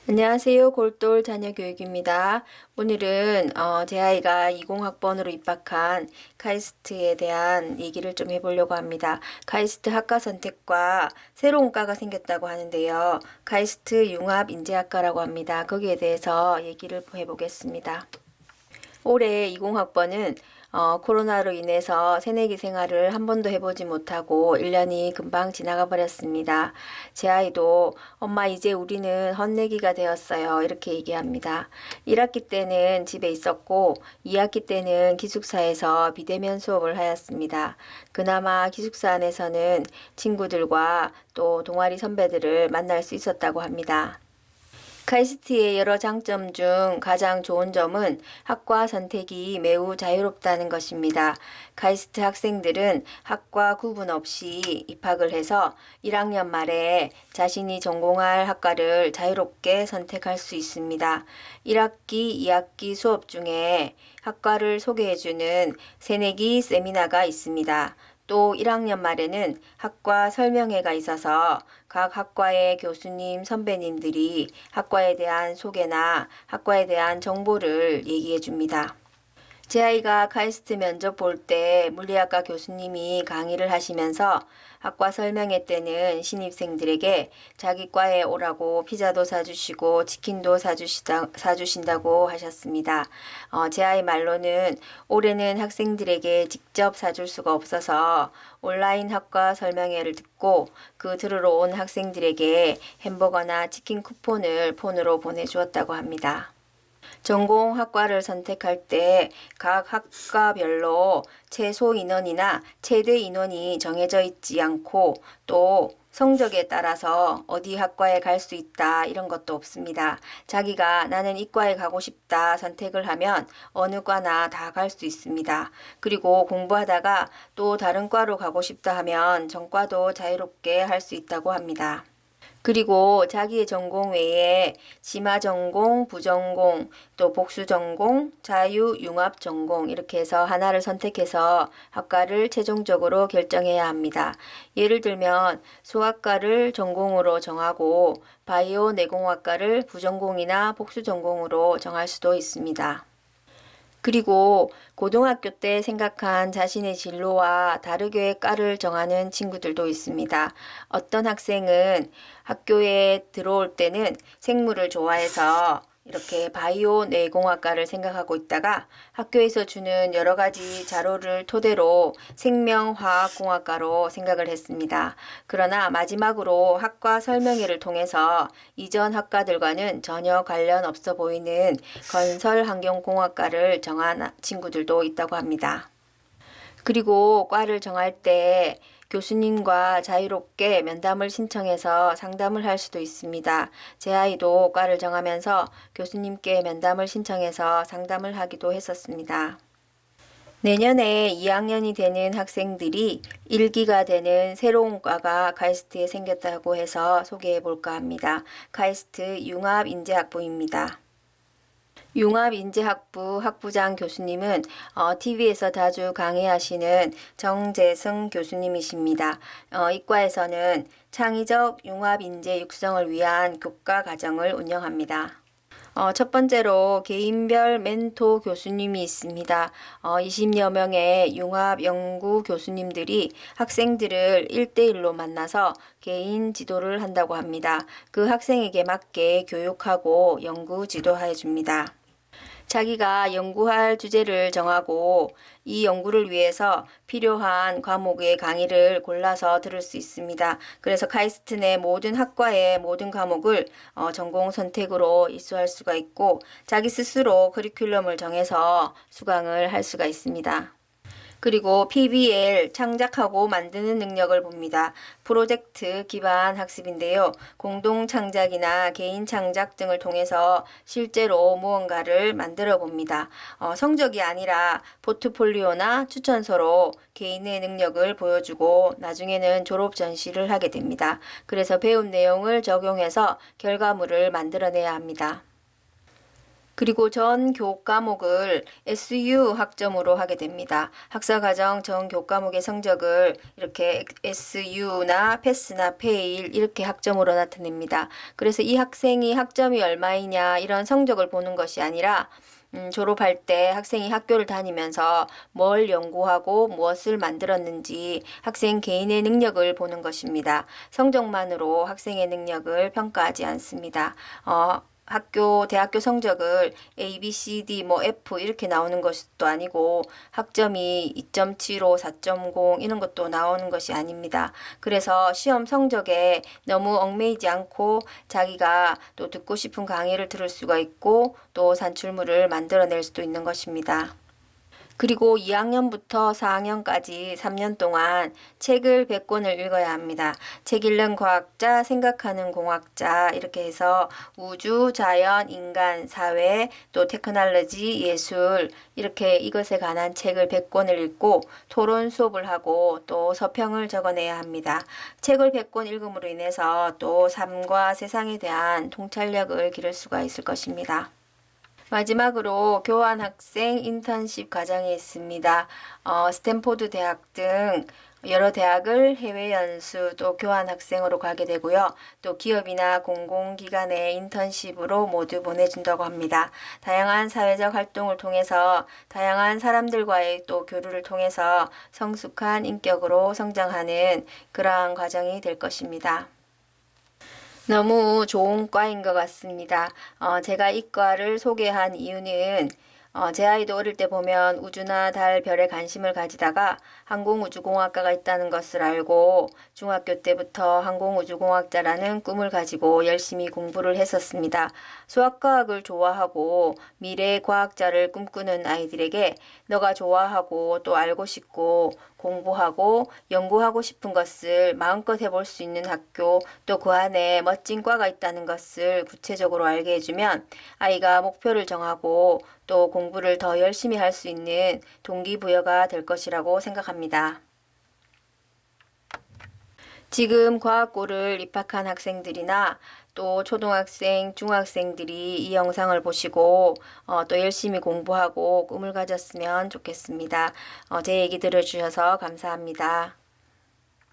안녕하세요. 골똘 자녀교육입니다. 오늘은 제 아이가 20학번으로 입학한 카이스트에 대한 얘기를 좀 해보려고 합니다. 카이스트 학과 선택과 새로운 과가 생겼다고 하는데요. 카이스트 융합인재학과라고 합니다. 거기에 대해서 얘기를 해보겠습니다. 올해 20학번은 코로나로 인해서 새내기 생활을 한 번도 해보지 못하고 1년이 금방 지나가 버렸습니다. 제 아이도 엄마 이제 우리는 헛내기가 되었어요. 이렇게 얘기합니다. 1학기 때는 집에 있었고 2학기 때는 기숙사에서 비대면 수업을 하였습니다. 그나마 기숙사 안에서는 친구들과 또 동아리 선배들을 만날 수 있었다고 합니다. 카이스트의 여러 장점 중 가장 좋은 점은 학과 선택이 매우 자유롭다는 것입니다. 카이스트 학생들은 학과 구분 없이 입학을 해서 1학년 말에 자신이 전공할 학과를 자유롭게 선택할 수 있습니다. 1학기, 2학기 수업 중에 학과를 소개해주는 새내기 세미나가 있습니다. 또 1학년 말에는 학과 설명회가 있어서 각 학과의 교수님, 선배님들이 학과에 대한 소개나 학과에 대한 정보를 얘기해 줍니다. 제 아이가 카이스트 면접 볼 때 물리학과 교수님이 강의를 하시면서 학과 설명회 때는 신입생들에게 자기 과에 오라고 피자도 사주시고 치킨도 사주신다고 하셨습니다. 제 아이 말로는 올해는 학생들에게 직접 사줄 수가 없어서 온라인 학과 설명회를 듣고 그 들으러 온 학생들에게 햄버거나 치킨 쿠폰을 폰으로 보내주었다고 합니다. 전공 학과를 선택할 때 각 학과별로 최소 인원이나 최대 인원이 정해져 있지 않고 또 성적에 따라서 어디 학과에 갈 수 있다 이런 것도 없습니다. 자기가 나는 이과에 가고 싶다 선택을 하면 어느 과나 다 갈 수 있습니다. 그리고 공부하다가 또 다른 과로 가고 싶다 하면 전과도 자유롭게 할 수 있다고 합니다. 그리고 자기의 전공 외에 심화 전공, 부전공, 또 복수 전공, 자유 융합 전공 이렇게 해서 하나를 선택해서 학과를 최종적으로 결정해야 합니다. 예를 들면 수학과를 전공으로 정하고 바이오 내공학과를 부전공이나 복수 전공으로 정할 수도 있습니다. 그리고 고등학교 때 생각한 자신의 진로와 다르게 과를 정하는 친구들도 있습니다. 어떤 학생은 학교에 들어올 때는 생물을 좋아해서 이렇게 바이오 내공학과를 생각하고 있다가 학교에서 주는 여러 가지 자료를 토대로 생명화학공학과로 생각을 했습니다. 그러나 마지막으로 학과 설명회를 통해서 이전 학과들과는 전혀 관련 없어 보이는 건설환경공학과를 정한 친구들도 있다고 합니다. 그리고 과를 정할 때 교수님과 자유롭게 면담을 신청해서 상담을 할 수도 있습니다. 제 아이도 과를 정하면서 교수님께 면담을 신청해서 상담을 하기도 했었습니다. 내년에 2학년이 되는 학생들이 1기가 되는 새로운 과가 카이스트에 생겼다고 해서 소개해 볼까 합니다. 카이스트 융합인재학부입니다. 융합인재학부 학부장 교수님은 TV에서 자주 강의하시는 정재승 교수님이십니다. 이과에서는 창의적 융합인재 육성을 위한 교과 과정을 운영합니다. 첫 번째로 개인별 멘토 교수님이 있습니다. 20여 명의 융합 연구 교수님들이 학생들을 1대1로 만나서 개인 지도를 한다고 합니다. 그 학생에게 맞게 교육하고 연구 지도해 줍니다. 자기가 연구할 주제를 정하고 이 연구를 위해서 필요한 과목의 강의를 골라서 들을 수 있습니다. 그래서 카이스트 내 모든 학과의 모든 과목을 전공 선택으로 이수할 수가 있고 자기 스스로 커리큘럼을 정해서 수강을 할 수가 있습니다. 그리고 PBL 창작하고 만드는 능력을 봅니다. 프로젝트 기반 학습인데요. 공동 창작이나 개인 창작 등을 통해서 실제로 무언가를 만들어 봅니다. 성적이 아니라 포트폴리오나 추천서로 개인의 능력을 보여주고 나중에는 졸업 전시를 하게 됩니다. 그래서 배운 내용을 적용해서 결과물을 만들어내야 합니다. 그리고 전 교과목을 SU 학점으로 하게 됩니다. 학사과정 전 교과목의 성적을 이렇게 SU나 패스나 페일 이렇게 학점으로 나타냅니다. 그래서 이 학생이 학점이 얼마이냐 이런 성적을 보는 것이 아니라 졸업할 때 학생이 학교를 다니면서 뭘 연구하고 무엇을 만들었는지 학생 개인의 능력을 보는 것입니다. 성적만으로 학생의 능력을 평가하지 않습니다. 대학교 성적을 A, B, C, D, F 이렇게 나오는 것도 아니고 학점이 2.75, 4.0 이런 것도 나오는 것이 아닙니다. 그래서 시험 성적에 너무 얽매이지 않고 자기가 또 듣고 싶은 강의를 들을 수가 있고 또 산출물을 만들어낼 수도 있는 것입니다. 그리고 2학년부터 4학년까지 3년 동안 책을 100권을 읽어야 합니다. 책 읽는 과학자, 생각하는 공학자 이렇게 해서 우주, 자연, 인간, 사회, 또 테크놀로지, 예술 이렇게 이것에 관한 책을 100권을 읽고 토론 수업을 하고 또 서평을 적어내야 합니다. 책을 100권 읽음으로 인해서 또 삶과 세상에 대한 통찰력을 기를 수가 있을 것입니다. 마지막으로 교환학생 인턴십 과정이 있습니다. 스탠포드 대학 등 여러 대학을 해외 연수 또 교환학생으로 가게 되고요. 또 기업이나 공공기관의 인턴십으로 모두 보내준다고 합니다. 다양한 사회적 활동을 통해서 다양한 사람들과의 또 교류를 통해서 성숙한 인격으로 성장하는 그러한 과정이 될 것입니다. 너무 좋은 과인 것 같습니다. 제가 이 과를 소개한 이유는 제 아이도 어릴 때 보면 우주나 달, 별에 관심을 가지다가 항공우주공학과가 있다는 것을 알고 중학교 때부터 항공우주공학자라는 꿈을 가지고 열심히 공부를 했었습니다. 수학과학을 좋아하고 미래 과학자를 꿈꾸는 아이들에게 너가 좋아하고 또 알고 싶고 공부하고 연구하고 싶은 것을 마음껏 해볼 수 있는 학교 또 그 안에 멋진 과가 있다는 것을 구체적으로 알게 해주면 아이가 목표를 정하고 또 공부를 더 열심히 할 수 있는 동기부여가 될 것이라고 생각합니다. 지금 과학고를 입학한 학생들이나 또 초등학생, 중학생들이 이 영상을 보시고 또 열심히 공부하고 꿈을 가졌으면 좋겠습니다. 제 얘기 들어주셔서 감사합니다.